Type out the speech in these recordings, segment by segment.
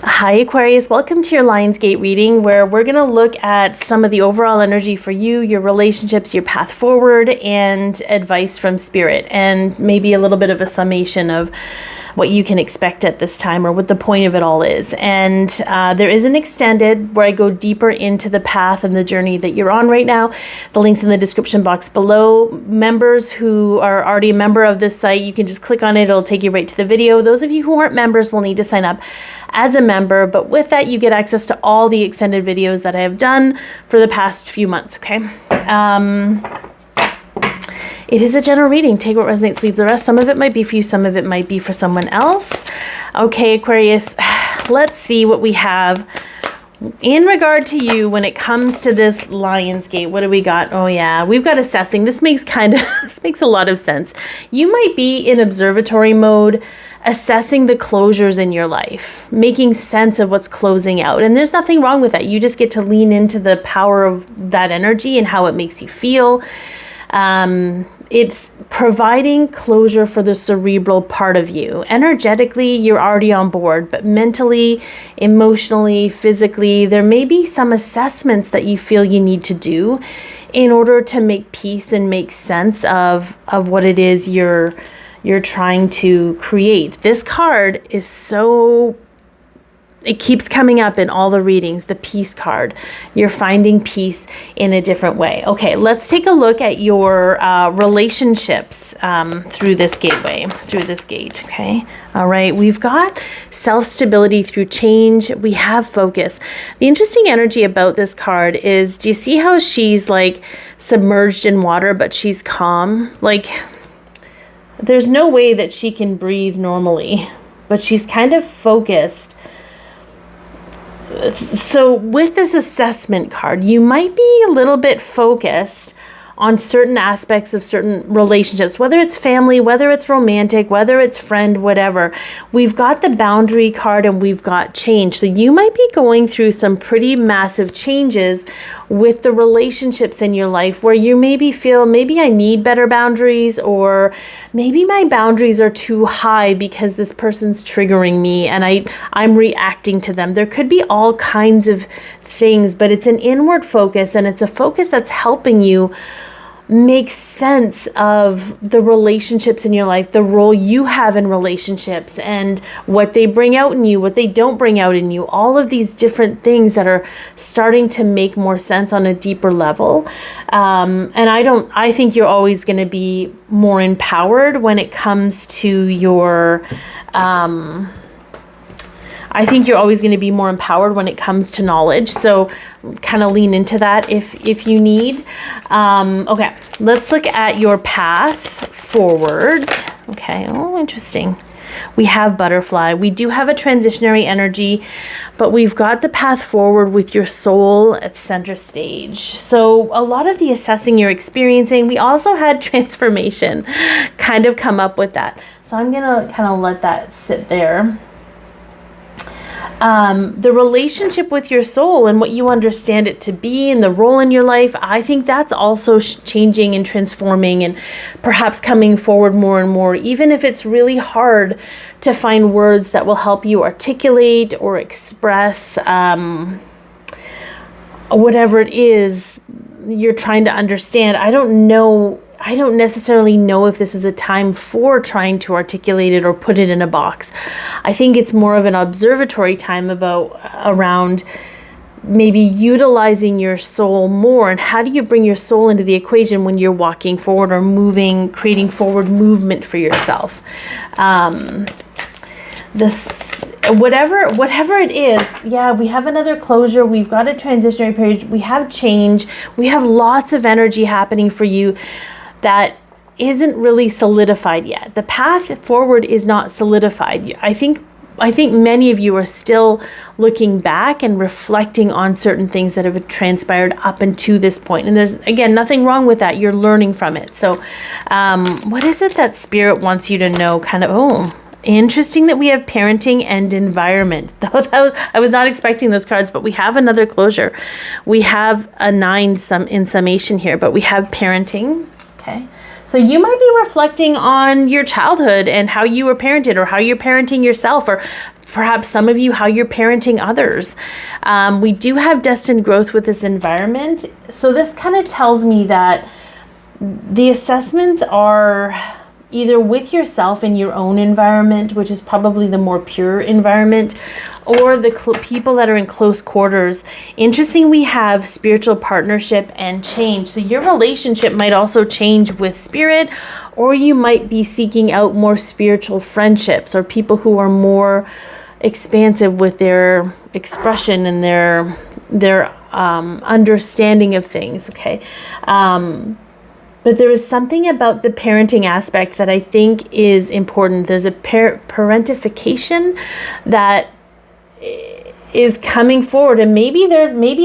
Hi Aquarius, welcome to your Lionsgate reading where we're going to look at some of the overall energy for you, your relationships, your path forward, and advice from Spirit, and maybe a little bit of a summation of what you can expect at this time or what the point of it all is. And there is an extended where I go deeper into the path and the journey that you're on right now. The link's in the description box below. Members who are already a member of this site, you can just click on it. It'll take you right to the video. Those of you who aren't members will need to sign up as a member, but with that you get access to all the extended videos that I have done for the past few months, okay? It is a general reading. Take what resonates, leave the rest. Some of it might be for you, some of it might be for someone else. Okay, Aquarius, let's see what we have in regard to you when it comes to this Lionsgate. What do we got? Oh yeah, we've got assessing. This makes this makes a lot of sense. You might be in observatory mode, assessing the closures in your life, making sense of what's closing out. And there's nothing wrong with that. You just get to lean into the power of that energy and how it makes you feel. It's providing closure for the cerebral part of you. Energetically, you're already on board, but mentally, emotionally, physically, there may be some assessments that you feel you need to do in order to make peace and make sense of what it is you're trying to create. This card is so... it keeps coming up in all the readings, the peace card. You're finding peace in a different way. Okay, let's take a look at your relationships through this gateway, through this gate, okay? All right, we've got self-stability through change. We have focus. The interesting energy about this card is, do you see how she's like submerged in water, but she's calm? Like, there's no way that she can breathe normally, but she's kind of focused. So with this assessment card, you might be a little bit focused on certain aspects of certain relationships, whether it's family, whether it's romantic, whether it's friend, whatever. We've got the boundary card and we've got change. So you might be going through some pretty massive changes with the relationships in your life where you maybe feel, maybe I need better boundaries, or maybe my boundaries are too high because this person's triggering me and I'm reacting to them. There could be all kinds of things, but it's an inward focus, and it's a focus that's helping you make sense of the relationships in your life, the role you have in relationships, and what they bring out in you, what they don't bring out in you, all of these different things that are starting to make more sense on a deeper level. And I think you're always going to be more empowered when it comes to your, I think you're always going to be more empowered when it comes to knowledge. So kind of lean into that if you need. Okay, let's look at your path forward. Okay, oh, interesting. We have butterfly. We do have a transitionary energy, but we've got the path forward with your soul at center stage. So a lot of the assessing you're experiencing, we also had transformation kind of come up with that. So I'm going to kind of let that sit there. The relationship with your soul and what you understand it to be and the role in your life, I think that's also changing and transforming and perhaps coming forward more and more, even if it's really hard to find words that will help you articulate or express whatever it is you're trying to understand. I don't necessarily know if this is a time for trying to articulate it or put it in a box. I think it's more of an observatory time around maybe utilizing your soul more. And how do you bring your soul into the equation when you're walking forward or moving, creating forward movement for yourself? Whatever it is, yeah, we have another closure. We've got a transitionary period. We have change. We have lots of energy happening for you that isn't really solidified yet. The path forward is not solidified. I think many of you are still looking back and reflecting on certain things that have transpired up until this point. And there's, again, nothing wrong with that. You're learning from it. So what is it that Spirit wants you to know? Interesting that we have parenting and environment. I was not expecting those cards, but we have another closure. We have a 9 in summation here, but we have parenting. Okay, So you might be reflecting on your childhood and how you were parented, or how you're parenting yourself, or perhaps some of you, how you're parenting others. We do have destined growth with this environment. So this kind of tells me that the assessments are either with yourself in your own environment, which is probably the more pure environment, or the people that are in close quarters. Interesting, we have spiritual partnership and change. So your relationship might also change with spirit, or you might be seeking out more spiritual friendships, or people who are more expansive with their expression and their understanding of things. Okay. But there is something about the parenting aspect that I think is important. There's a parentification that is coming forward, and maybe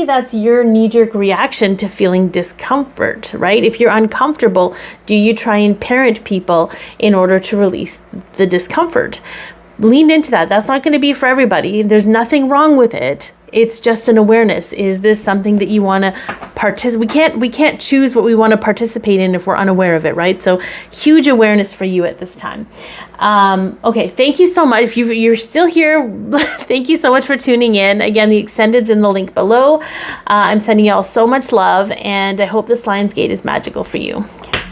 that's your knee-jerk reaction to feeling discomfort, right? If you're uncomfortable, do you try and parent people in order to release the discomfort? Lean into that. That's not going to be for everybody. There's nothing wrong with it. It's just an awareness. Is this something that you want to participate? We can't choose what we want to participate in if we're unaware of it, right? So huge awareness for you at this time. Okay, thank you so much. If you're still here, thank you so much for tuning in. Again, the extended's in the link below. I'm sending you all so much love, and I hope this Lionsgate is magical for you. Okay.